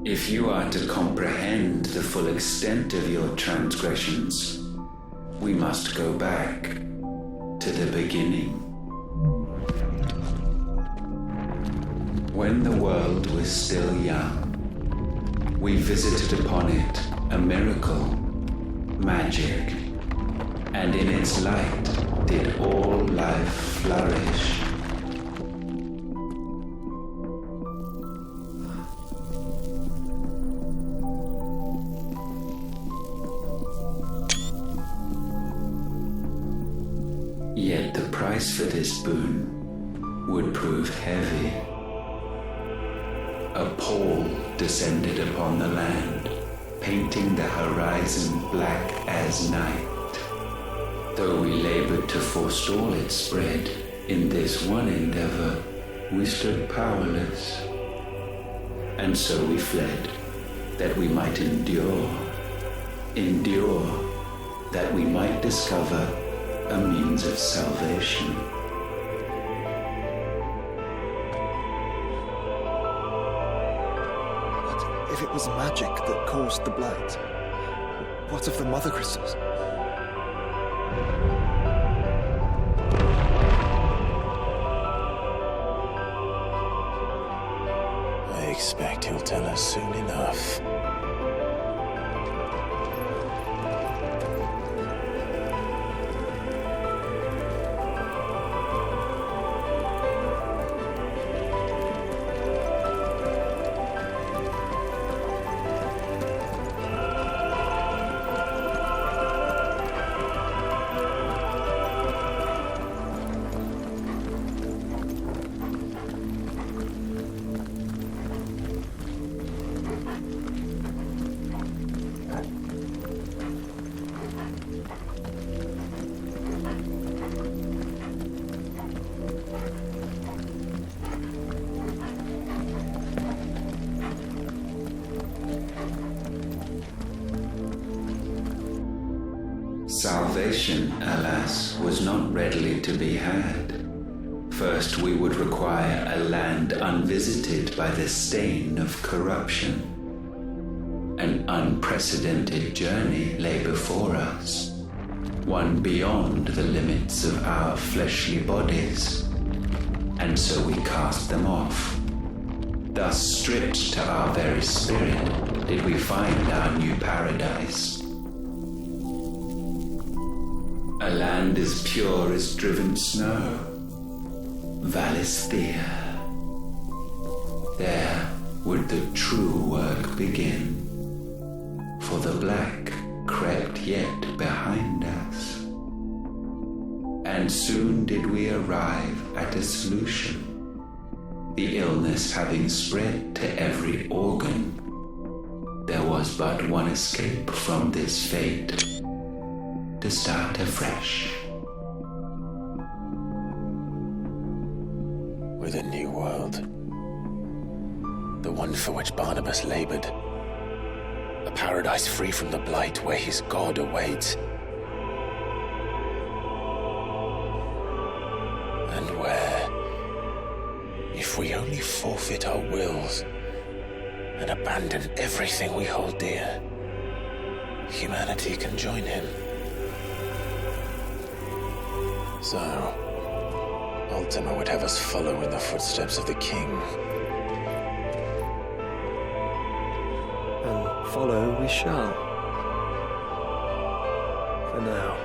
If you are to comprehend the full extent of your transgressions, we must go back to the beginning. When the world was still young, we visited upon it a miracle, magic, and in its light did all life flourish. Yet the price for this boon would prove heavy. A pall descended upon the land, painting the horizon black as night. Though we labored to forestall its spread, in this one endeavor we stood powerless. And so we fled, that we might endure, that we might discover a means of salvation. But if it was magic that caused the blight, what of the mother crystals? I expect he'll tell us soon enough. Salvation, alas, was not readily to be had. First, we would require a land unvisited by the stain of corruption. An unprecedented journey lay before us, one beyond the limits of our fleshly bodies, and so we cast them off. Thus, stripped to our very spirit, did we find our new paradise. A land as pure as driven snow, Valisthea. There would the true work begin, for the black crept yet behind us. And soon did we arrive at a solution, the illness having spread to every organ. There was but one escape from this fate, to start afresh. With a new world. The one for which Barnabas labored. A paradise free from the blight where his God awaits. And where, if we only forfeit our wills and abandon everything we hold dear, humanity can join him. So, Ultima would have us follow in the footsteps of the king. And follow we shall. For now.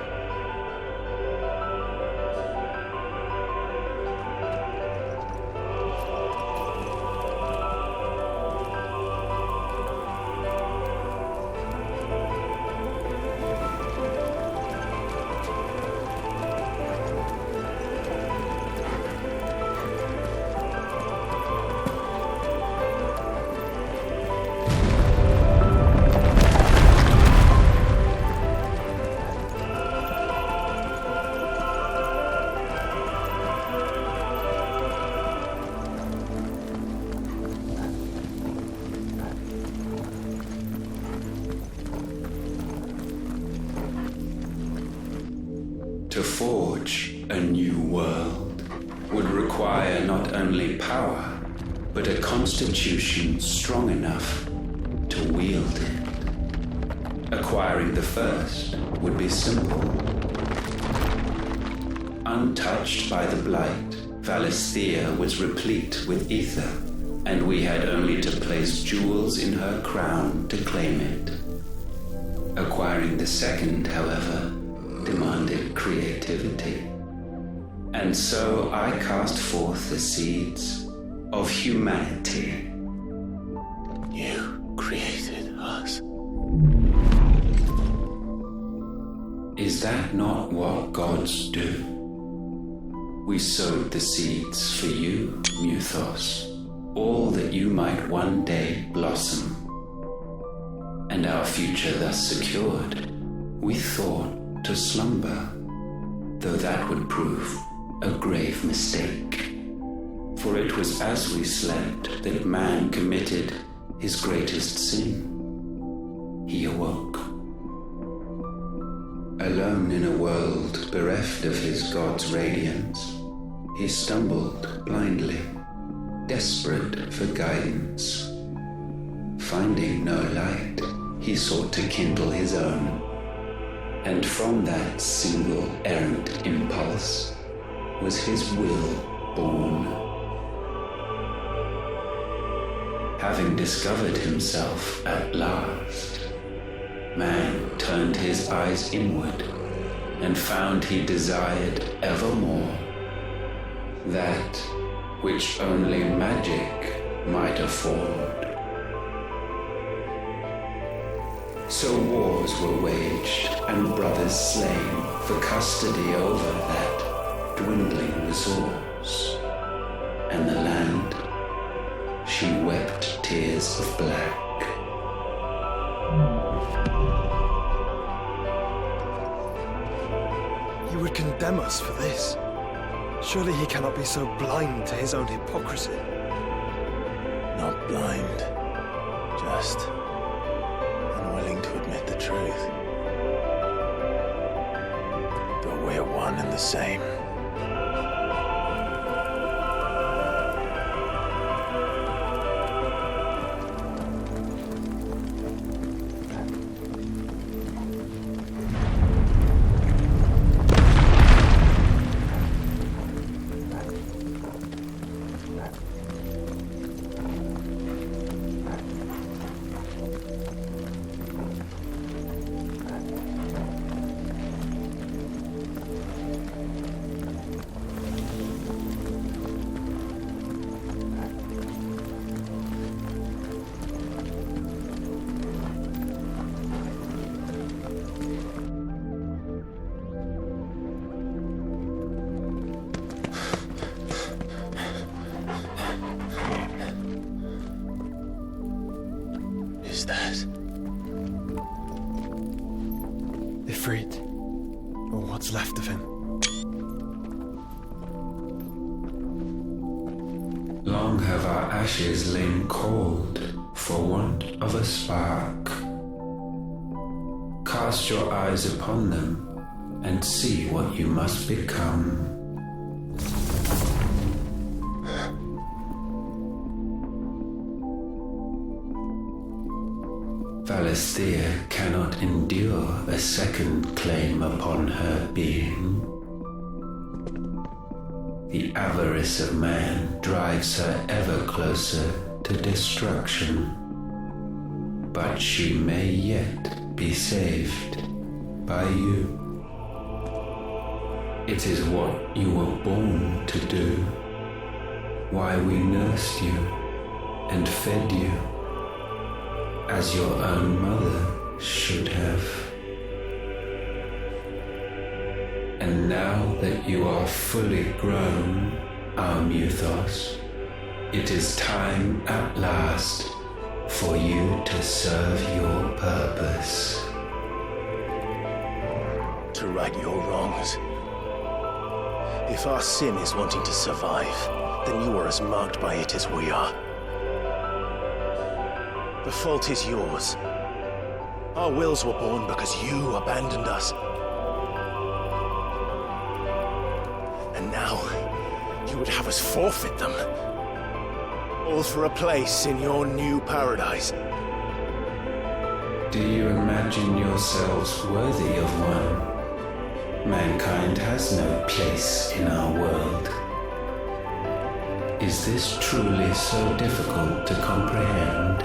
To forge a new world would require not only power, but a constitution strong enough to wield it. Acquiring the first would be simple. Untouched by the blight, Valisthea was replete with ether, and we had only to place jewels in her crown to claim it. Acquiring the second, however, demanded creativity. And so I cast forth the seeds of humanity. You created us. Is that not what gods do? We sowed the seeds for you, Muthos, all that you might one day blossom. And our future thus secured, we thought to slumber, though that would prove a grave mistake. For it was as we slept that man committed his greatest sin. He awoke. Alone in a world bereft of his God's radiance, he stumbled blindly, desperate for guidance. Finding no light, he sought to kindle his own. And from that single errant impulse was his will born. Having discovered himself at last, man turned his eyes inward and found he desired evermore that which only magic might afford. So wars were waged and brothers slain for custody over that dwindling resource, and the land, she wept tears of black. You would condemn us for this. Surely he cannot be so blind to his own hypocrisy. Not blind, just unwilling to admit the truth. But we're one and the same. Ifrit, or what's left of him. Long have our ashes lain cold for want of a spark. Cast your eyes upon them and see what you must become. Valisthea cannot endure a second claim upon her being. The avarice of man drives her ever closer to destruction. But she may yet be saved by you. It is what you were born to do, why we nursed you and fed you, as your own mother should have. And now that you are fully grown, our Muthos, it is time at last for you to serve your purpose. To right your wrongs. If our sin is wanting to survive, then you are as marked by it as we are. The fault is yours. Our wills were born because you abandoned us. And now, you would have us forfeit them. All for a place in your new paradise. Do you imagine yourselves worthy of one? Mankind has no place in our world. Is this truly so difficult to comprehend?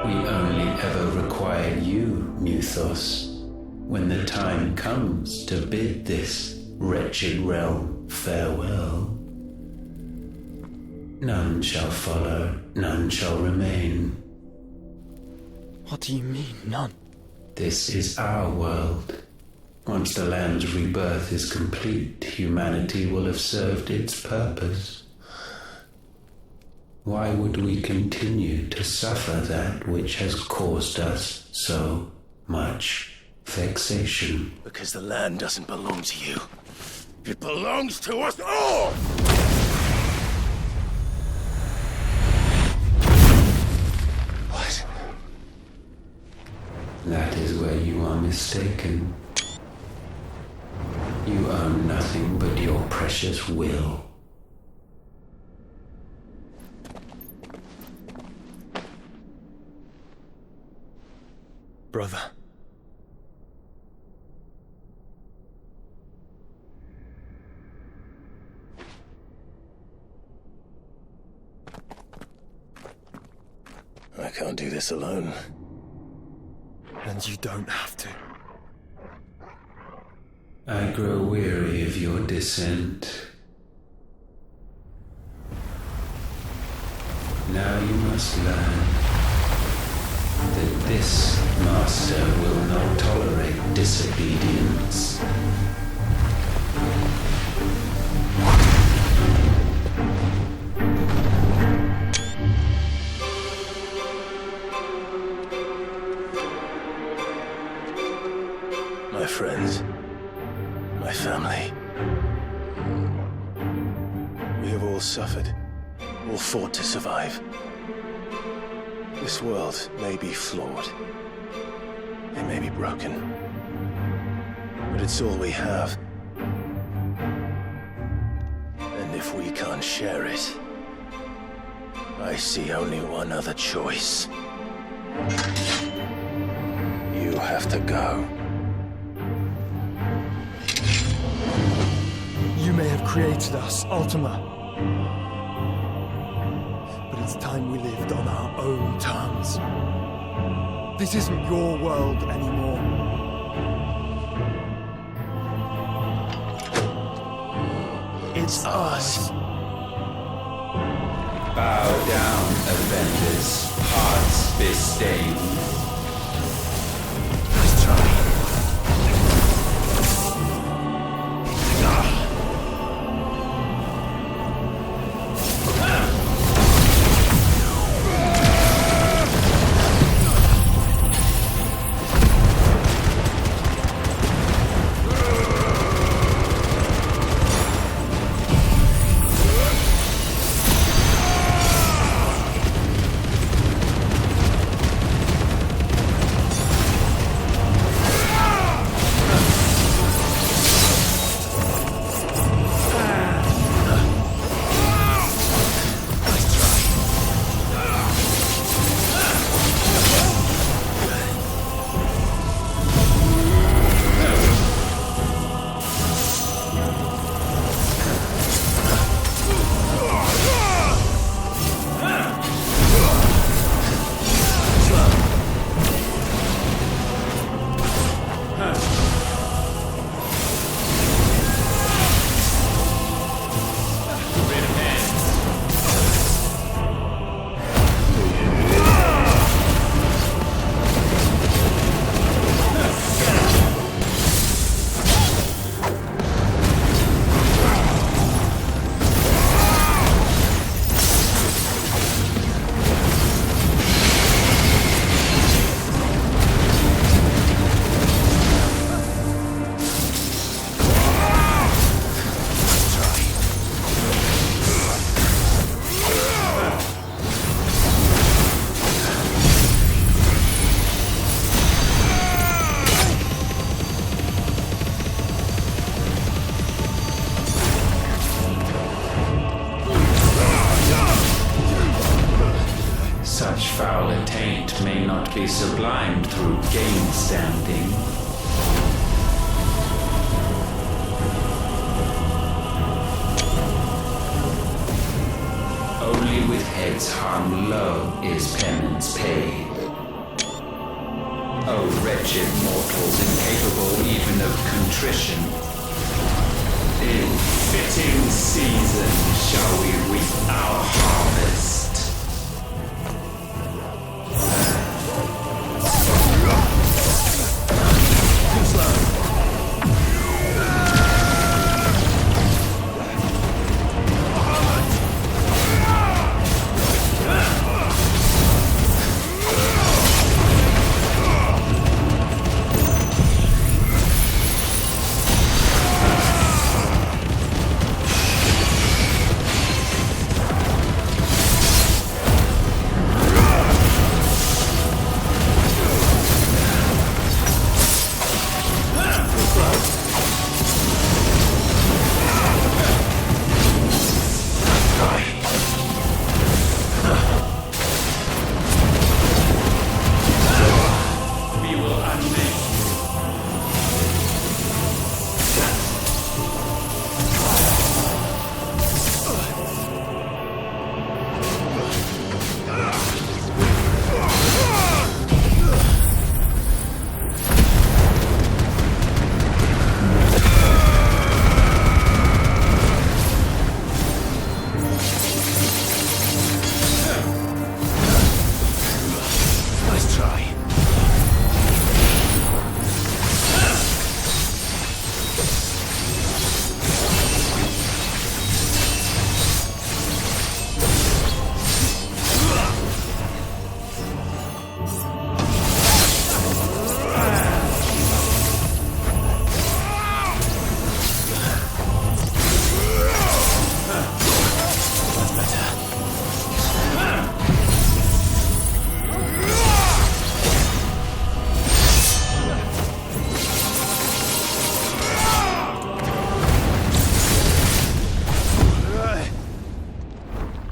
We only ever require you, Muthos, when the time comes to bid this wretched realm farewell. None shall follow, none shall remain. What do you mean, none? This is our world. Once the land's rebirth is complete, humanity will have served its purpose. Why would we continue to suffer that which has caused us so much vexation? Because the land doesn't belong to you. It belongs to us all! What? That is where you are mistaken. You own nothing but your precious will. Brother. I can't do this alone. And you don't have to. I grow weary of your dissent. Now you must learn that this master will not tolerate disobedience. My friends, my family. We have all suffered, all fought to survive. This world may be flawed. It may be broken. But it's all we have. And if we can't share it, I see only one other choice. You have to go. You may have created us, Ultima. But it's time we lived on our own terms. This isn't your world anymore. It's ours. Bow down, offenders, hearts bestained. Let's try. foul taint may not be sublimed through gainstanding. Only with heads hung low is penance paid. O wretched mortals incapable even of contrition, in fitting season shall we reap our harvest.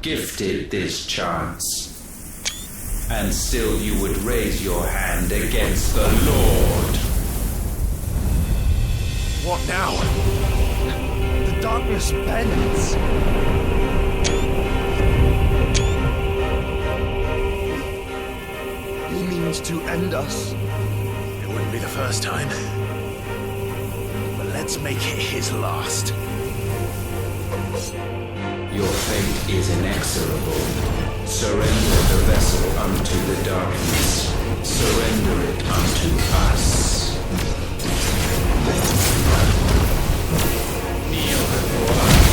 Gifted this chance, and still you would raise your hand against the Lord. What now? The darkness bends. He means to end us. It wouldn't be the first time. But let's make it his last. Your fate is inexorable. Surrender the vessel unto the darkness. Surrender it unto us. Kneel before us.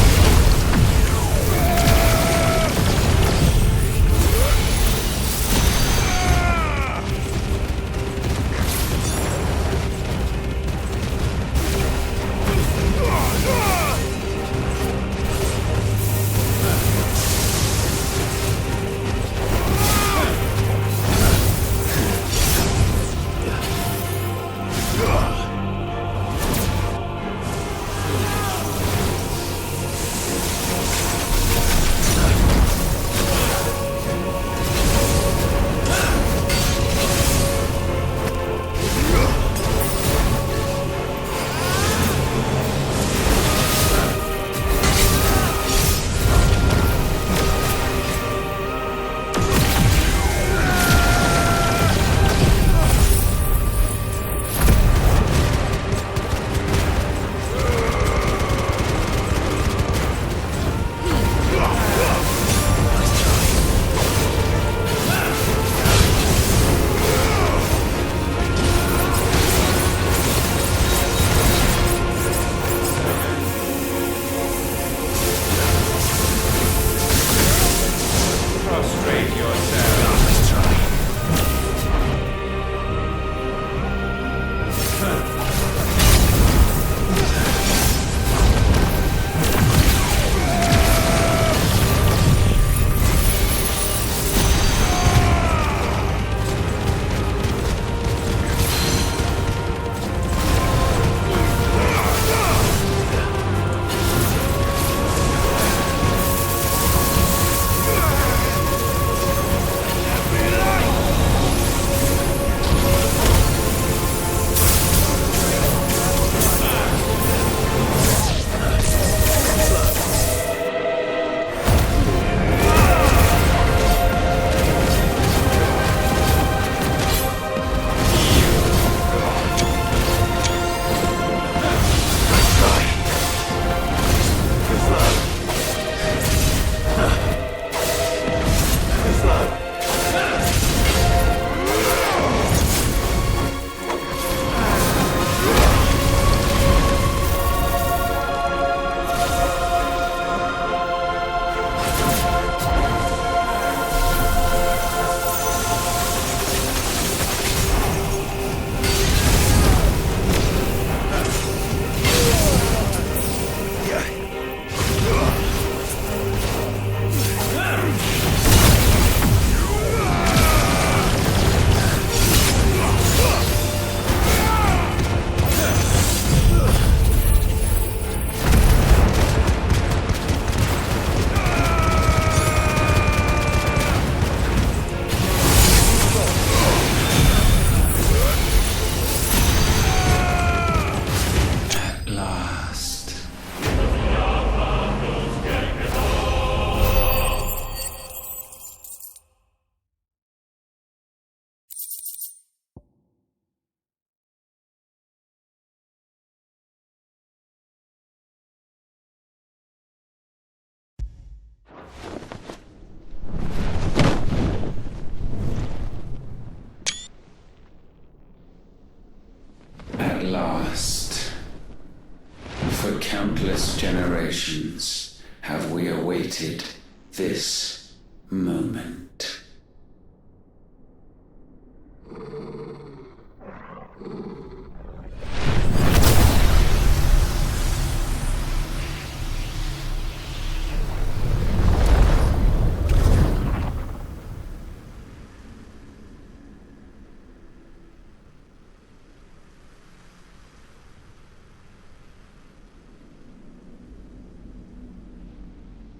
generations have we awaited this moment.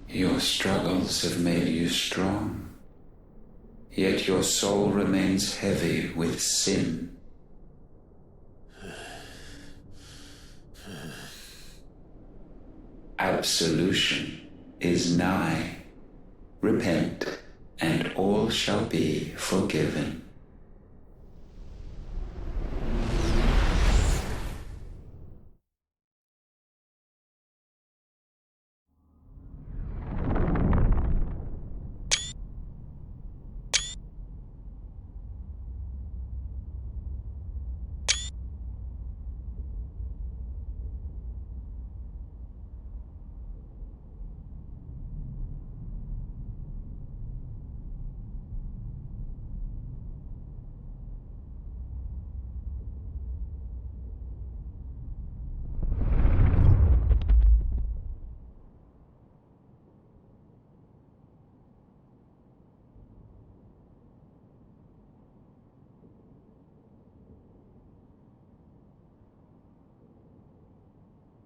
Your struggles have made you strong, yet your soul remains heavy with sin. Absolution is nigh. Repent, and all shall be forgiven.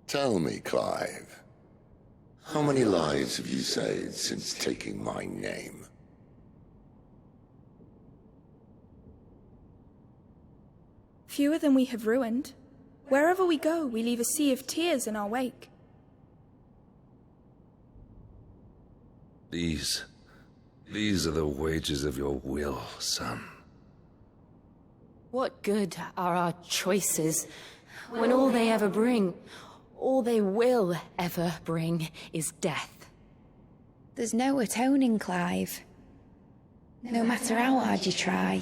Tell me, Clive, how many lives have you saved since taking my name? Fewer than we have ruined. Wherever we go, we leave a sea of tears in our wake. These are the wages of your will, son. What good are our choices when all they ever bring, all they will ever bring, is death? There's no atoning, Clive. No matter how hard you try.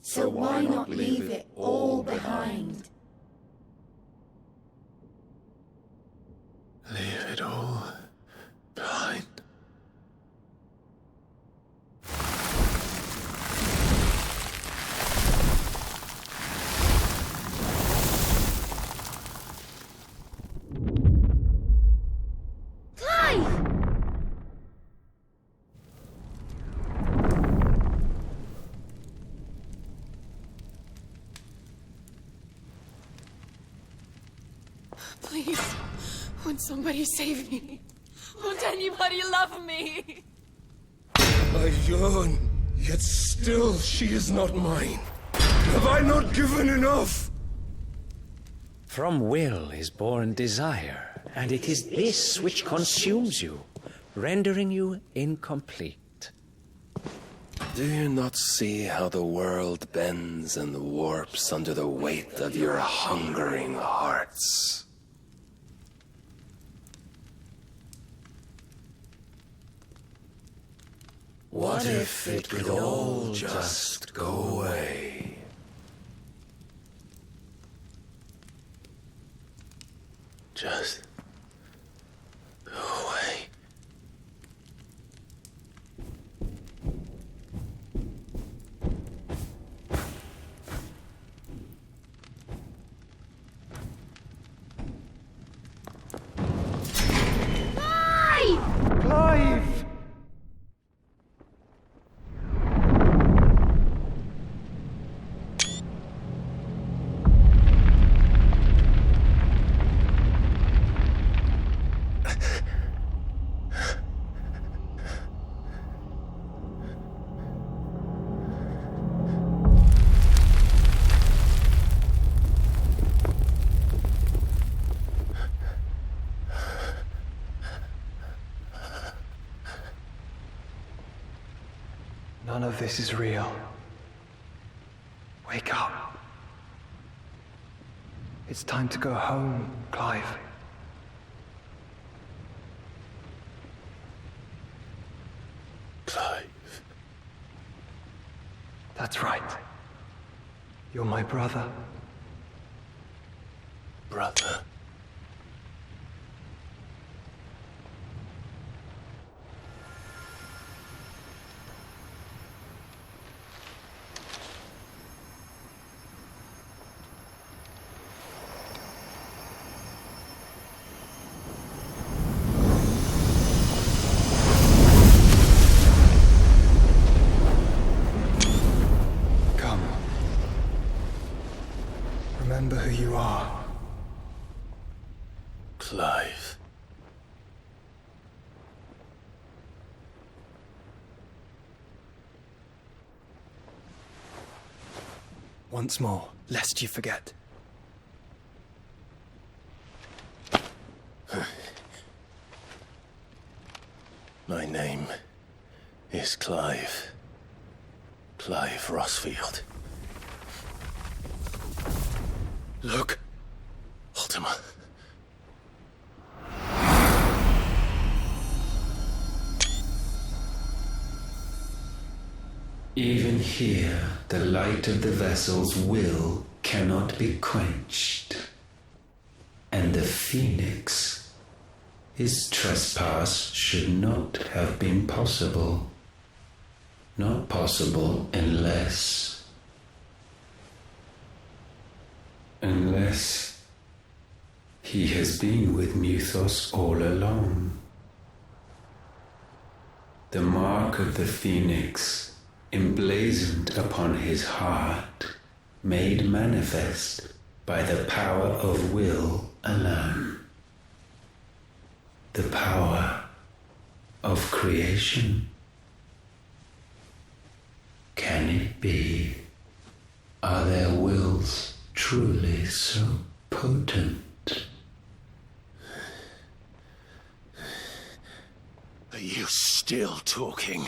So why not leave it all behind? Leave it all behind. Please, won't somebody save me? Won't anybody love me? I yearn, yet still she is not mine. Have I not given enough? From will is born desire, and it is this which consumes you, rendering you incomplete. Do you not see how the world bends and warps under the weight of your hungering hearts? What if it could all just go away? Just go away. Clive! None of this is real. Wake up. It's time to go home, Clive. Clive. That's right. You're my brother. brother. Remember who you are. Clive. Once more, lest you forget. My name is Clive. Clive Rossfield. Look. Ultima. Even here, the light of the vessel's will cannot be quenched. And the Phoenix, his trespass should not have been possible. Not possible unless he has been with Mythos all along. The mark of the Phoenix, emblazoned upon his heart, made manifest by the power of will alone. The power of creation. Can it be? Are their wills truly so potent? Are you still talking?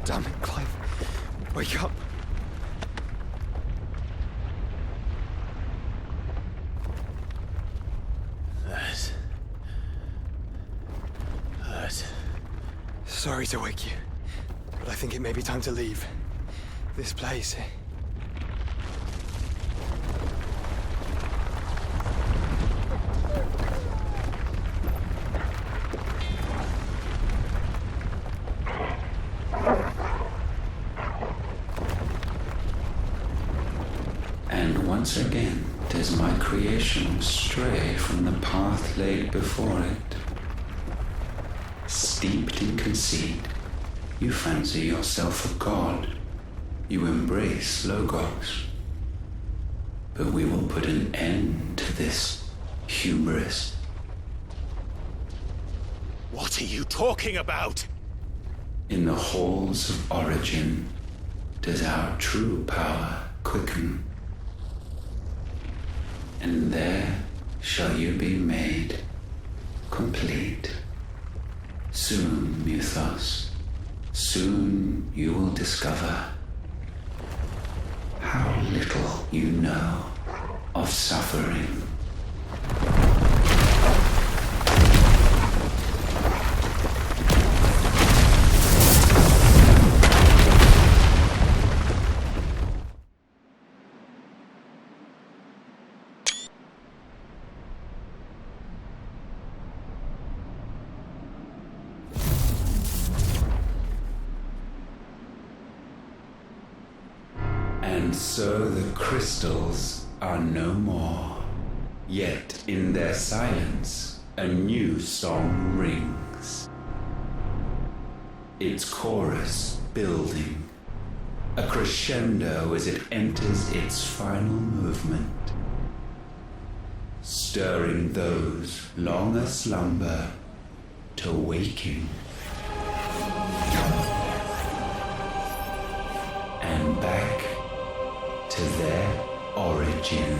Damn it, Clive. Wake up. That. Sorry to wake you, but I think it may be time to leave. This place. Once again does my creation stray from the path laid before it. Steeped in conceit, you fancy yourself a god. You embrace Logos. But we will put an end to this hubris. What are you talking about? In the halls of origin does our true power quicken. And there shall you be made complete. Soon, Mythos, soon you will discover how little you know of suffering. And so the crystals are no more. Yet in their silence, a new song rings. Its chorus building, a crescendo as it enters its final movement, stirring those long aslumber to waking. And back to their origin.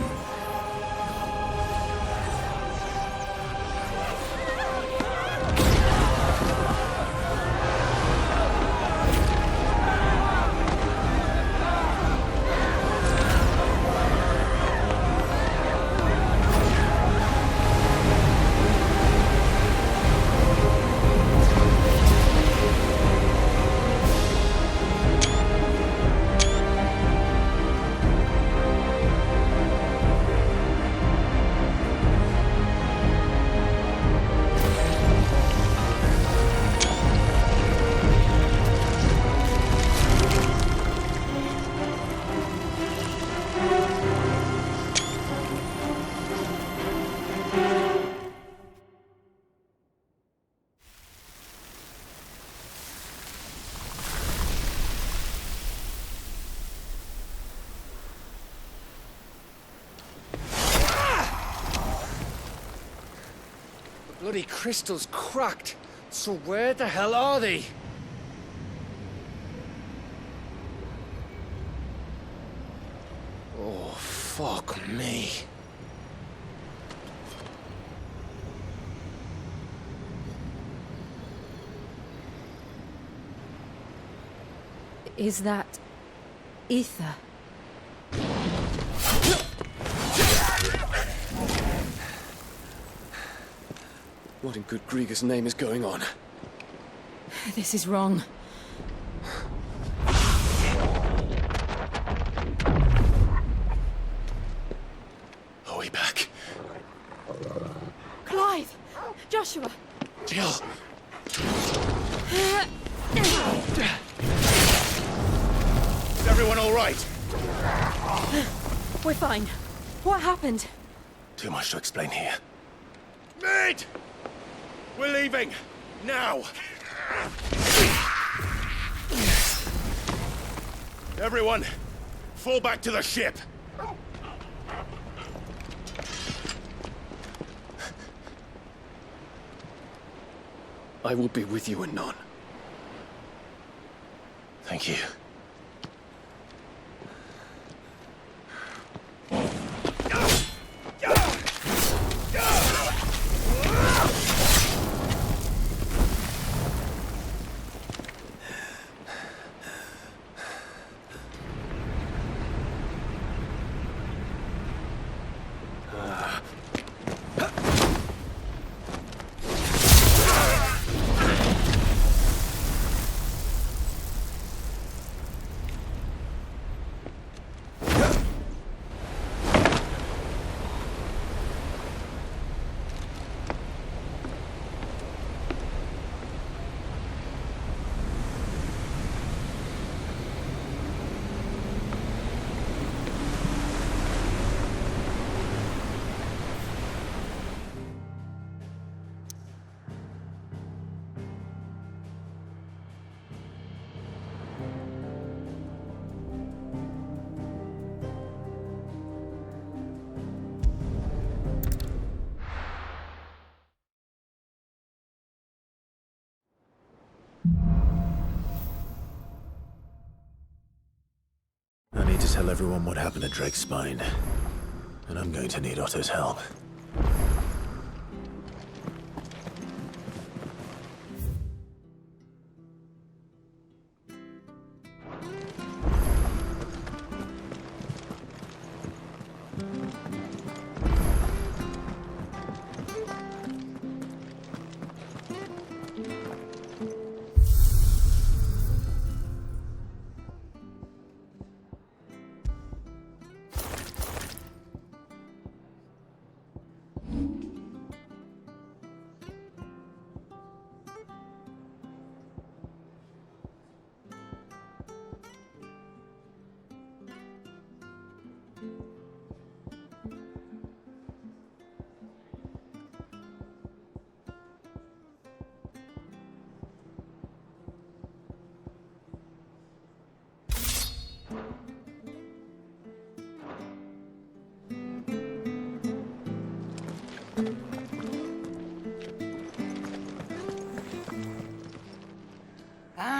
Bloody crystal's cracked. So where the hell are they? Oh, fuck me. Is that ether? What in good Grieger's name is going on? This is wrong. Are we back? Clive! Joshua! Jill! Is everyone all right? We're fine. What happened? Too much to explain here. Mid! We're leaving! Now! Everyone, fall back to the ship! I will be with you anon. Thank you. I need to tell everyone what happened at Drake's Spine. And I'm going to need Otto's help.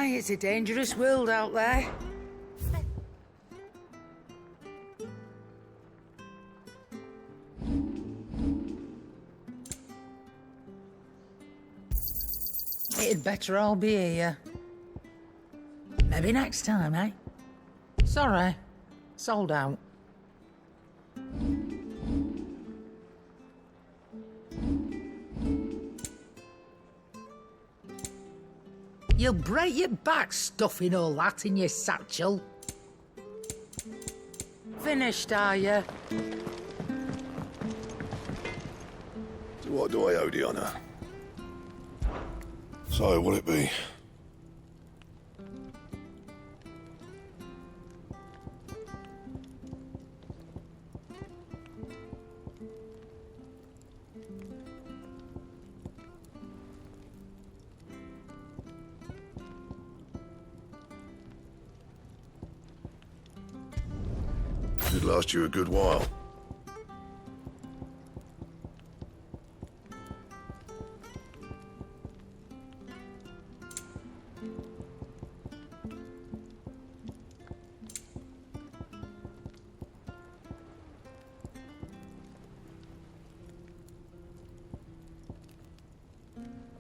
Aye, it's a dangerous world out there. It'd better all be here. Maybe next time, eh? Sorry. Sold out. You'll break your back stuffing all that in your satchel. Finished, are you? To what do I owe the honour? So, what'll it be? Should last you a good while.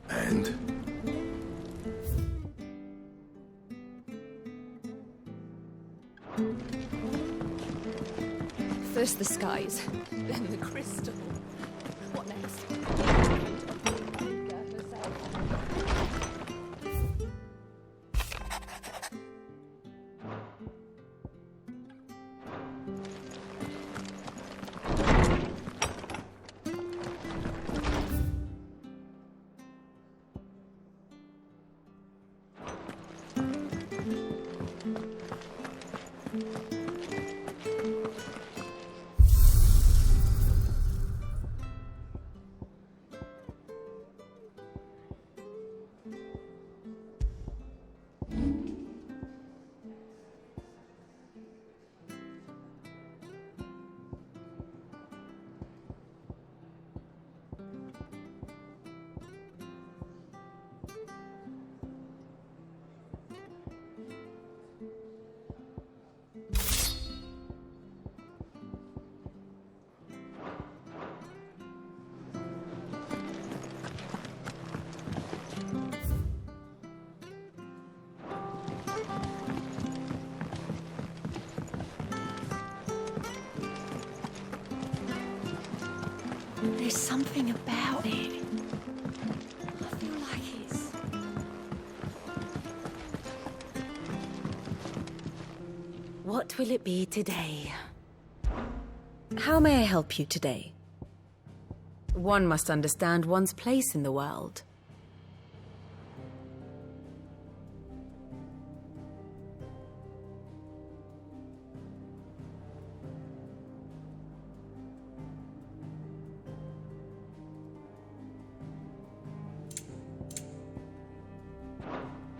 And? First the skies, then the crystal. What next? There's something about it. I feel like it's... What will it be today? How may I help you today? One must understand one's place in the world.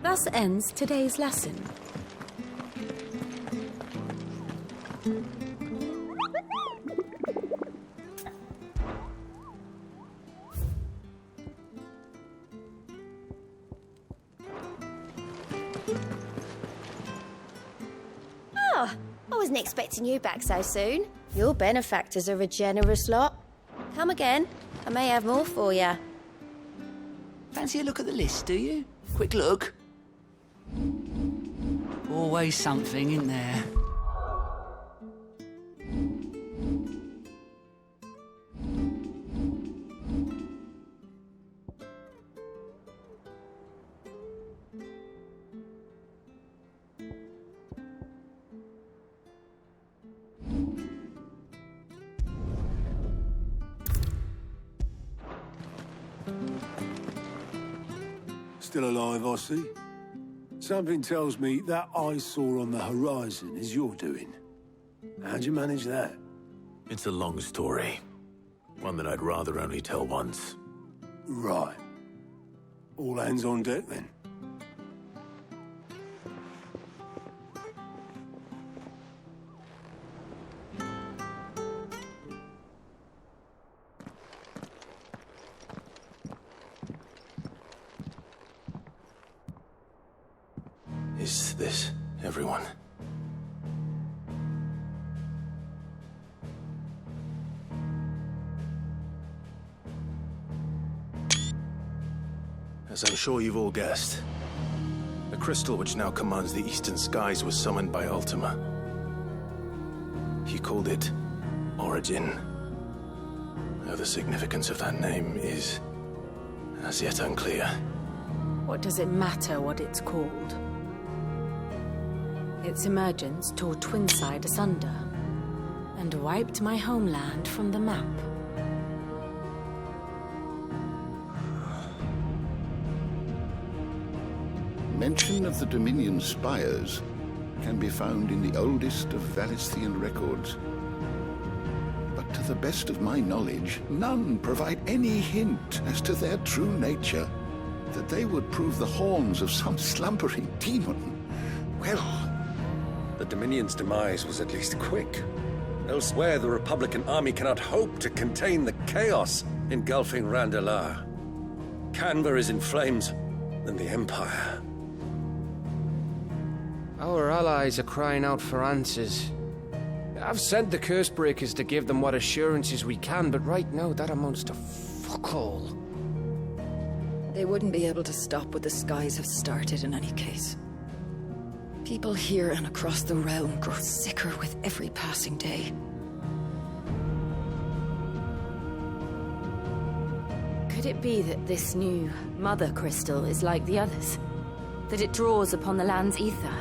Thus ends today's lesson. Oh, I wasn't expecting you back so soon. Your benefactors are a generous lot. Come again. I may have more for you. Fancy a look at the list, do you? Quick look. Always something in there. Still alive, I see. Something tells me that eyesore on the horizon is your doing. How'd you manage that? It's a long story. One that I'd rather only tell once. Right. All hands on deck, then. Is this everyone? As I'm sure you've all guessed, the crystal which now commands the eastern skies was summoned by Ultima. He called it Origin. Though the significance of that name is as yet unclear. What does it matter what it's called? Its emergence tore Twinside asunder and wiped my homeland from the map. Mention of the Dominion spires can be found in the oldest of Valisthian records. But to the best of my knowledge, none provide any hint as to their true nature, that they would prove the horns of some slumbering demon. Well, the Dominion's demise was at least quick. Elsewhere, the Republican army cannot hope to contain the chaos engulfing Randalar. Canva is in flames, and the Empire. Our allies are crying out for answers. I've sent the Cursebreakers to give them what assurances we can, but right now that amounts to fuck all. They wouldn't be able to stop what the skies have started in any case. People here and across the realm grow sicker with every passing day. Could it be that this new Mother Crystal is like the others? That it draws upon the land's ether?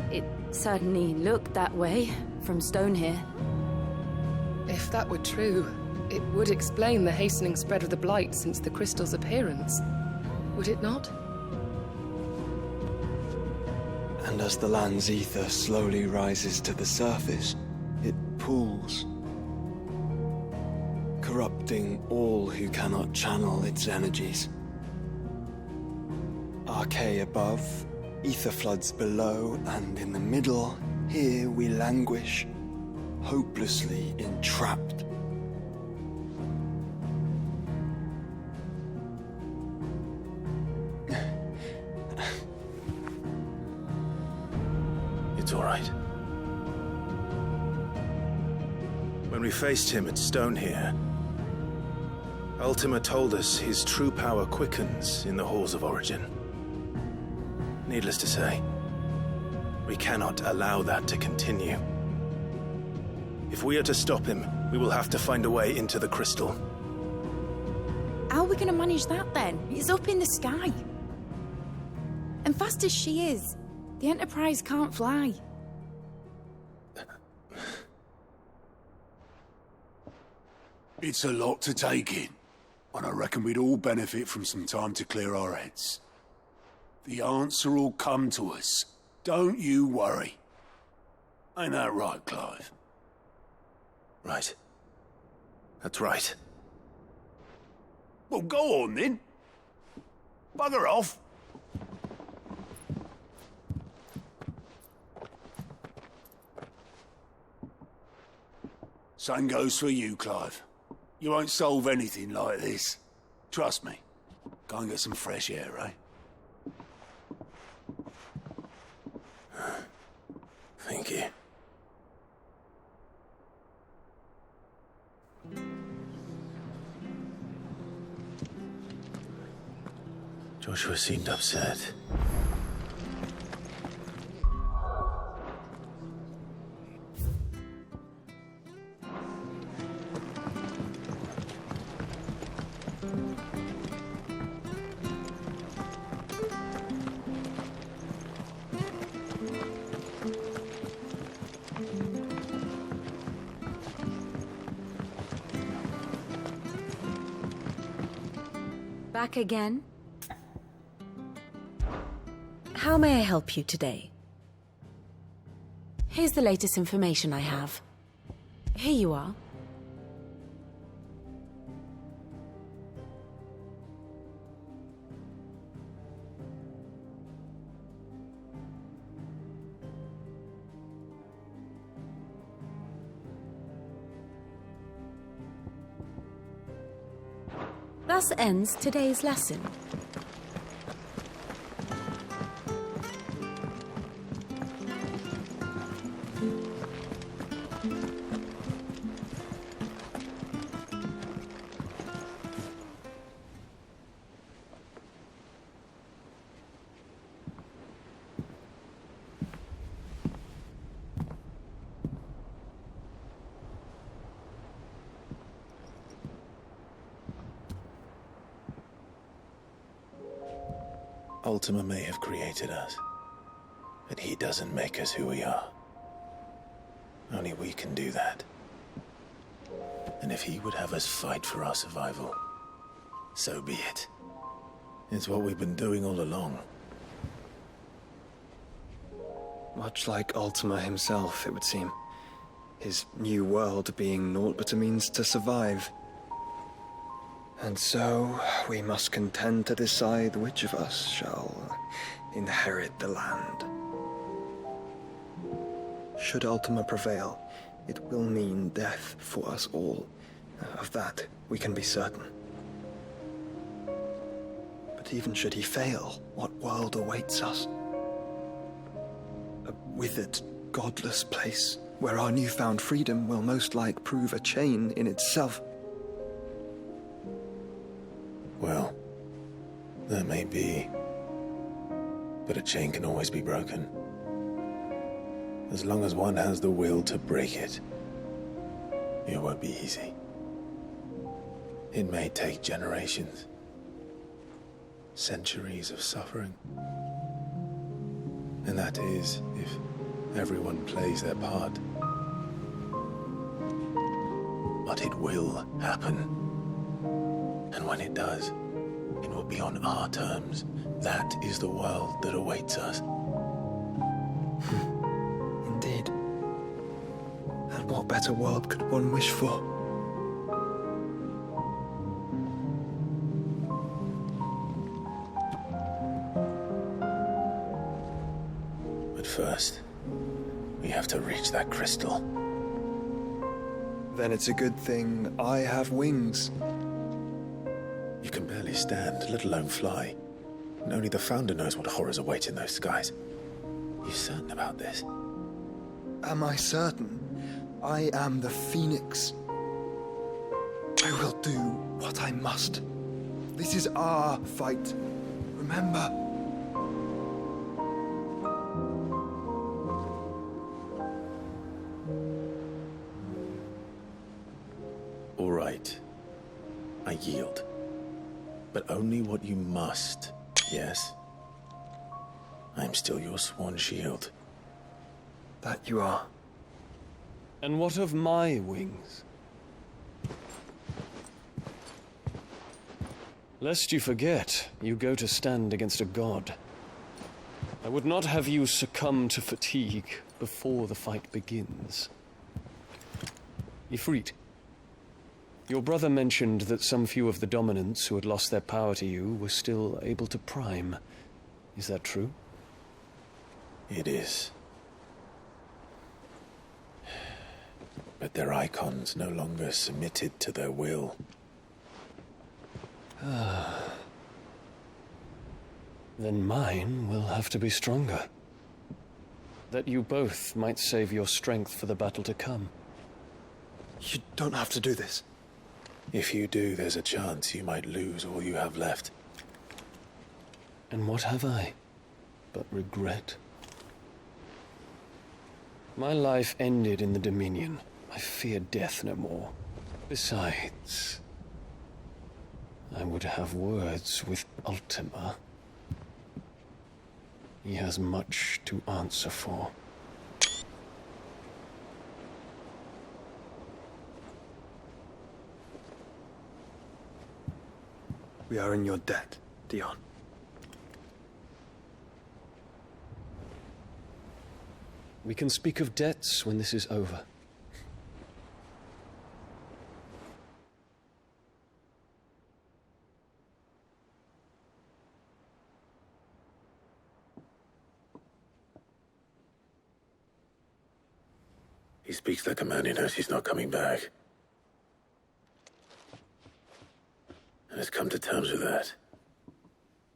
It certainly looked that way from stone here. If that were true, it would explain the hastening spread of the Blight since the crystal's appearance. Would it not? And as the land's ether slowly rises to the surface, it pools, corrupting all who cannot channel its energies. Archay above, ether floods below, and in the middle, here we languish, hopelessly entrapped. It's all right. When we faced him at Stone here, Ultima told us his true power quickens in the halls of Origin. Needless to say, we cannot allow that to continue. If we are to stop him, we will have to find a way into the crystal. How are we going to manage that then? It's up in the sky. And fast as she is, the Enterprise can't fly. It's a lot to take in, and I reckon we'd all benefit from some time to clear our heads. The answer will come to us. Don't you worry. Ain't that right, Clive? Right. That's right. Well, go on then. Bugger off. Same goes for you, Clive. You won't solve anything like this. Trust me. Go and get some fresh air, eh? Thank you. Joshua seemed upset. Back again? How may I help you today? Here's the latest information I have. Here you are. Thus ends today's lesson. Ultima may have created us, but he doesn't make us who we are. Only we can do that. And if he would have us fight for our survival, so be it. It's what we've been doing all along. Much like Ultima himself, it would seem. His new world being naught but a means to survive. And so, we must contend to decide which of us shall inherit the land. Should Ultima prevail, it will mean death for us all. Of that, we can be certain. But even should he fail, what world awaits us? A withered, godless place, where our newfound freedom will most like prove a chain in itself. Well, that may be. But a chain can always be broken. As long as one has the will to break it, it won't be easy. It may take generations, centuries of suffering. And that is if everyone plays their part. But it will happen. And when it does, it will be on our terms. That is the world that awaits us. Indeed. And what better world could one wish for? But first, we have to reach that crystal. Then it's a good thing I have wings. You can barely stand, let alone fly. And only the Founder knows what horrors await in those skies. You certain about this? Am I certain? I am the Phoenix. I will do what I must. This is our fight. Remember? All right. I yield. But only what you must, yes? I'm still your sworn shield. That you are. And what of my wings? Lest you forget, you go to stand against a god. I would not have you succumb to fatigue before the fight begins. Ifrit, your brother mentioned that some few of the dominants who had lost their power to you were still able to prime. Is that true? It is. But their icons no longer submitted to their will. Then mine will have to be stronger. That you both might save your strength for the battle to come. You don't have to do this. If you do, there's a chance you might lose all you have left. And what have I but regret? My life ended in the Dominion. I fear death no more. Besides, I would have words with Ultima. He has much to answer for. We are in your debt, Dion. We can speak of debts when this is over. He speaks like a man who knows he's not coming back. And has come to terms with that.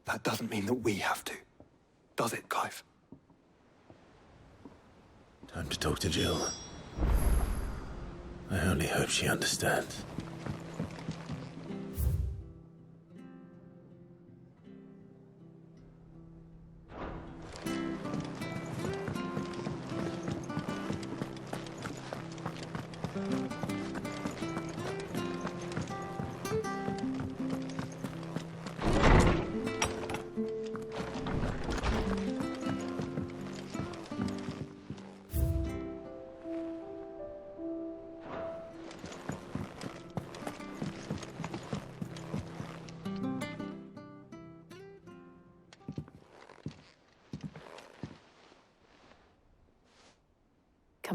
That doesn't mean that we have to, does it, Clive? Time to talk to Jill. I only hope she understands.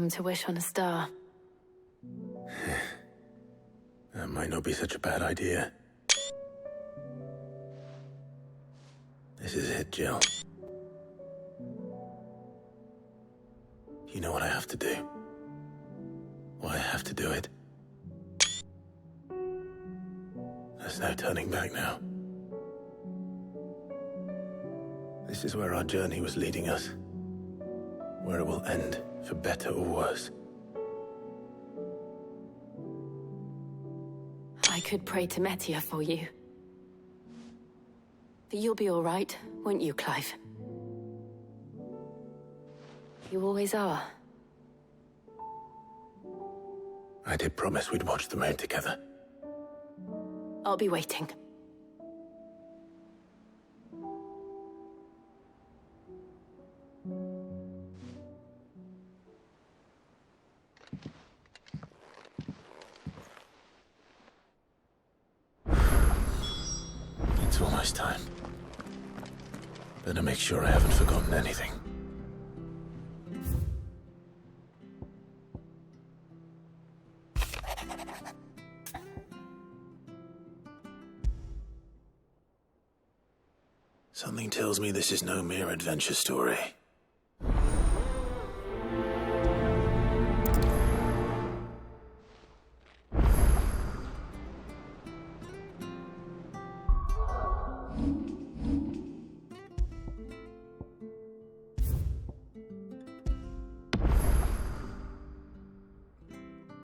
come to wish on a star. That might not be such a bad idea. This is it, Jill. You know what I have to do. Why I have to do it. There's no turning back now. This is where our journey was leading us. Where it will end, for better or worse. I could pray to Metia for you. But you'll be all right, won't you, Clive? You always are. I did promise we'd watch the moon together. I'll be waiting. It's almost time. Better make sure I haven't forgotten anything. Something tells me this is no mere adventure story.